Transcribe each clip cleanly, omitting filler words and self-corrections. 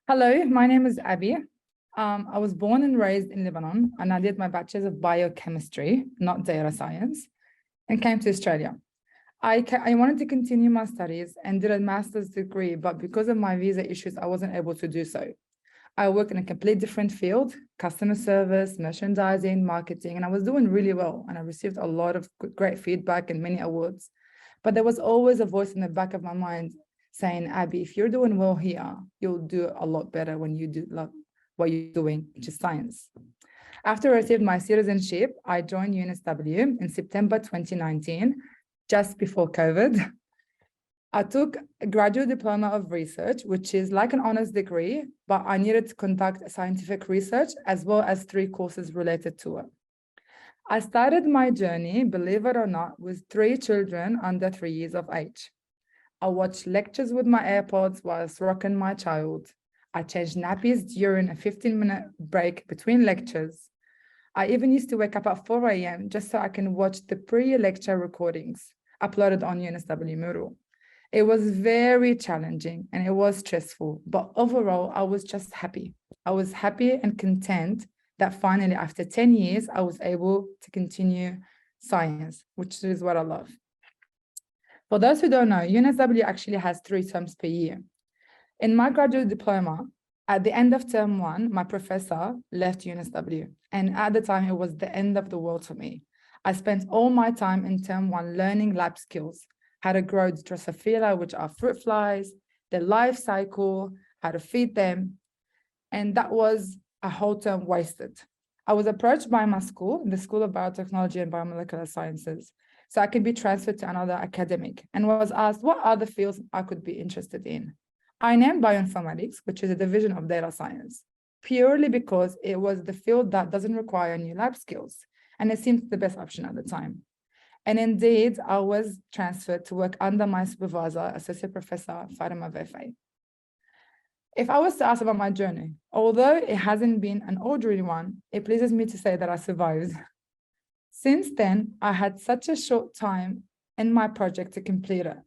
Hello, my name is Abir. I was born and raised in Lebanon, and I did my bachelor's of biochemistry, not data science, and came to Australia. I wanted to continue my studies and did a master's degree, but because of my visa issues, I wasn't able to do so. I worked in a complete different field, customer service, merchandising, marketing, and I was doing really well. And I received a lot of great feedback and many awards. But there was always a voice in the back of my mind saying, Abby, if you're doing well here, you'll do a lot better when you do what you're doing, which is science. After I received my citizenship, I joined UNSW in September 2019, just before COVID. I took a graduate diploma of research, which is like an honors degree, but I needed to conduct scientific research as well as 3 courses related to it. I started my journey, believe it or not, with 3 children under 3 years of age. I watched lectures with my AirPods whilst rocking my child. I changed nappies during a 15-minute break between lectures. I even used to wake up at 4 a.m. just so I can watch the pre-lecture recordings uploaded on UNSW Moodle. It was very challenging and it was stressful, but overall, I was just happy. I was happy and content that finally, after 10 years, I was able to continue science, which is what I love. For those who don't know, UNSW actually has 3 terms per year. In my graduate diploma, at the end of term 1, my professor left UNSW. And at the time, it was the end of the world for me. I spent all my time in term 1 learning lab skills, how to grow Drosophila, which are fruit flies, their life cycle, how to feed them. And that was a whole term wasted. I was approached by my school, the School of Biotechnology and Biomolecular Sciences, so I could be transferred to another academic, and was asked what other fields I could be interested in. I named bioinformatics, which is a division of data science, purely because it was the field that doesn't require new lab skills, and it seemed the best option at the time. And indeed, I was transferred to work under my supervisor, Associate Professor Fatima Vefai. If I was to ask about my journey, although it hasn't been an ordinary one, it pleases me to say that I survived. Since then, I had such a short time in my project to complete it.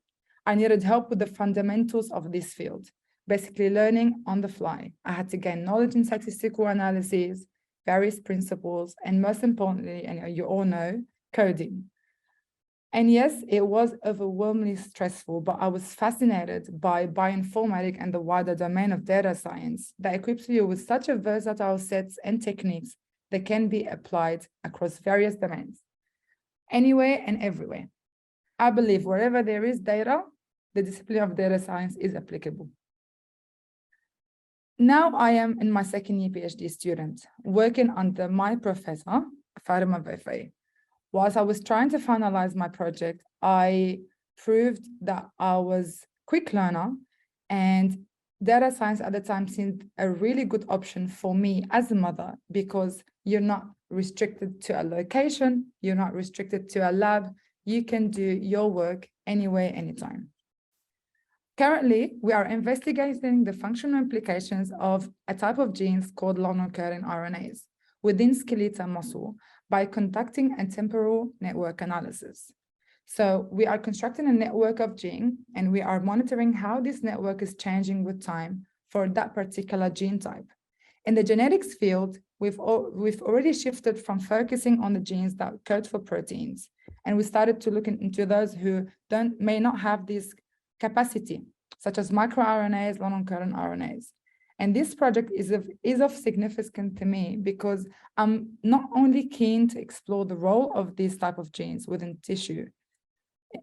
I needed help with the fundamentals of this field, basically learning on the fly. I had to gain knowledge in statistical analysis, various principles, and most importantly, and you all know, coding. And yes, it was overwhelmingly stressful, but I was fascinated by bioinformatics and the wider domain of data science that equips you with such a versatile sets and techniques that can be applied across various domains, anywhere and everywhere. I believe wherever there is data, the discipline of data science is applicable. Now I am in my 2nd year PhD student, working under my professor, Fatima Vefai. Whilst I was trying to finalize my project, I proved that I was a quick learner, and data science at the time seemed a really good option for me as a mother, because you're not restricted to a location, you're not restricted to a lab, you can do your work anywhere, anytime. Currently, we are investigating the functional implications of a type of genes called long-occurring RNAs within skeletal muscle by conducting a temporal network analysis. So we are constructing a network of genes, and we are monitoring how this network is changing with time for that particular gene type. In the genetics field, we've already shifted from focusing on the genes that code for proteins, and we started to look into those who may not have this capacity, such as microRNAs, long-occurring RNAs. And this project is of significance to me because I'm not only keen to explore the role of these type of genes within tissue,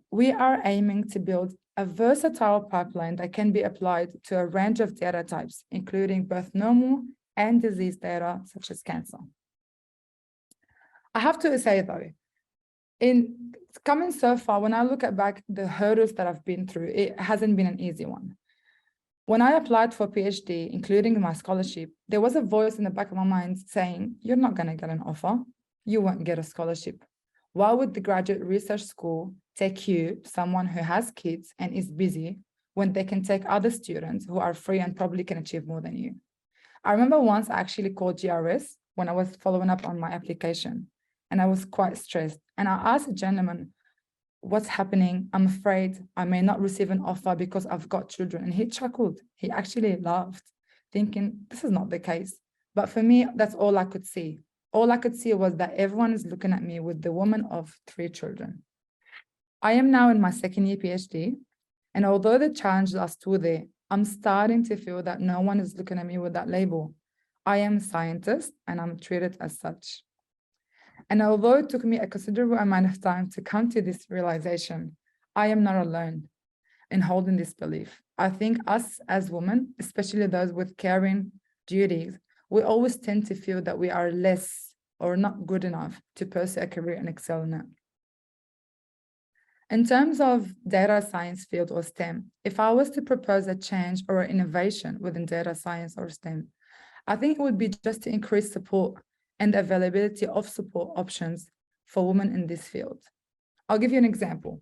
we are aiming to build a versatile pipeline that can be applied to a range of data types, including both normal and disease data, such as cancer. I have to say though, in coming so far, when I look back the hurdles that I've been through, it hasn't been an easy one. When I applied for PhD, including my scholarship, there was a voice in the back of my mind saying, you're not going to get an offer. You won't get a scholarship. Why would the graduate research school take you, someone who has kids and is busy, when they can take other students who are free and probably can achieve more than you? I remember once I actually called GRS when I was following up on my application, and I was quite stressed. And I asked a gentleman, what's happening? I'm afraid I may not receive an offer because I've got children. And he chuckled. He actually laughed. thinking this is not the case. But for me, that's all I could see. All I could see was that everyone is looking at me with the woman of 3 children. I am now in my second year PhD, and although the challenges are still there, I'm starting to feel that no one is looking at me with that label. I am a scientist and I'm treated as such. And although it took me a considerable amount of time to come to this realization, I am not alone in holding this belief. I think us as women, especially those with caring duties, we always tend to feel that we are less or not good enough to pursue a career and excel in it. In terms of data science field or STEM, if I was to propose a change or an innovation within data science or STEM, I think it would be just to increase support and availability of support options for women in this field. I'll give you an example.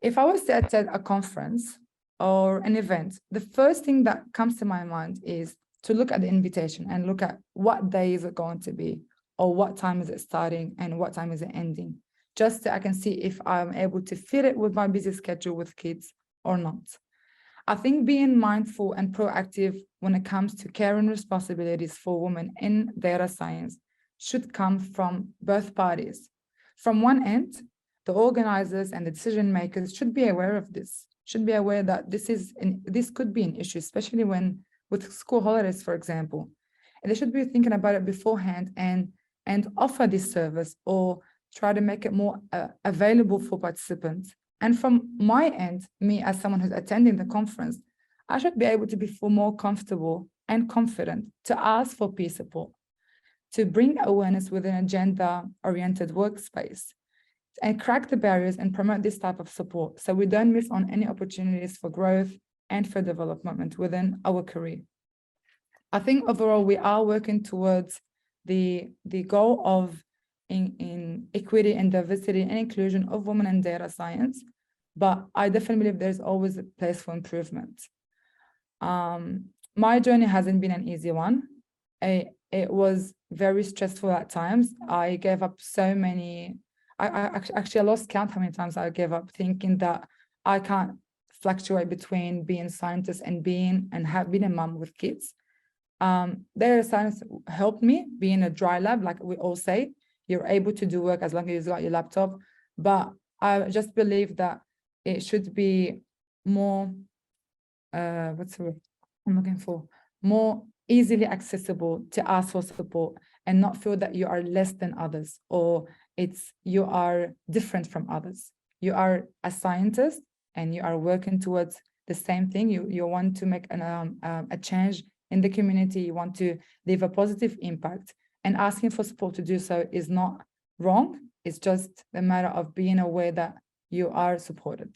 If I was to attend a conference or an event, the first thing that comes to my mind is to look at the invitation and look at what day is it going to be, or what time is it starting and what time is it ending, just so I can see if I'm able to fit it with my busy schedule with kids or not. I think being mindful and proactive when it comes to care and responsibilities for women in data science should come from both parties. From one end, the organizers and the decision makers should be aware of this, should be aware that this could be an issue, especially with school holidays, for example. And they should be thinking about it beforehand and offer this service or try to make it more available for participants. And from my end, me as someone who's attending the conference, I should be able to feel more comfortable and confident to ask for peer support, to bring awareness within a gender-oriented workspace, and crack the barriers and promote this type of support so we don't miss on any opportunities for growth and for development within our career. I think overall we are working towards the goal of in equity and diversity and inclusion of women in data science, but I definitely believe there's always a place for improvement. My journey hasn't been an easy one. It was very stressful at times. I gave up so many, I lost count how many times I gave up thinking that I can't fluctuate between being a scientist and being a mom with kids. Data science helped me be in a dry lab, like we all say. You're able to do work as long as you've got your laptop. But I just believe that it should be more, what's the word I'm looking for? More easily accessible to ask for support and not feel that you are less than others or you are different from others. You are a scientist and you are working towards the same thing. You want to make a change in the community. You want to leave a positive impact. And asking for support to do so is not wrong. It's just a matter of being aware that you are supported.